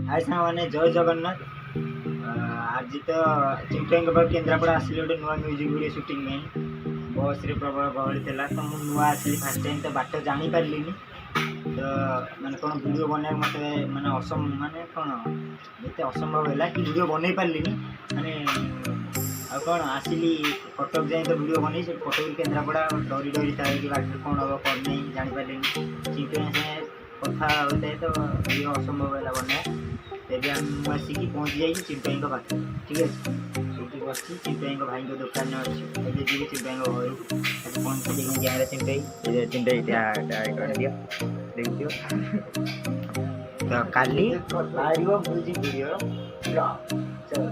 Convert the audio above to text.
हाय सां मैंने जय जगन्नाथ। आज तो चिंटू पर केन्द्रापड़ा आसिली गोटे नुआ म्यूजिक वीडियो शूटिंग में बस रे प्रबल गहली थी। तो मुझे नुआ आसली फास्ट टाइम तो बाट जानी पारे तो मैंने कौन वीडियो बना मत मैंने माने कौन ये असंभव है कि वीडियो बन पारे माने आ कौन आसिली कटक जाए तो वीडियो बन कटक केन्द्रापड़ा डरी डरी था कि बाट कौन हम कौन नहीं जानीपारे चिंटू कथा होता है तो ये असंभव है बना तेज हम आसिक पहुँची जाइए चिंटू पाखे। ठीक है ये बस चिंटू भाई दुकान अच्छे जी चिंटू घर पहुँच गया चिंटू चिंटू देखियो तो काली म्यूजिक वीडियो चलो।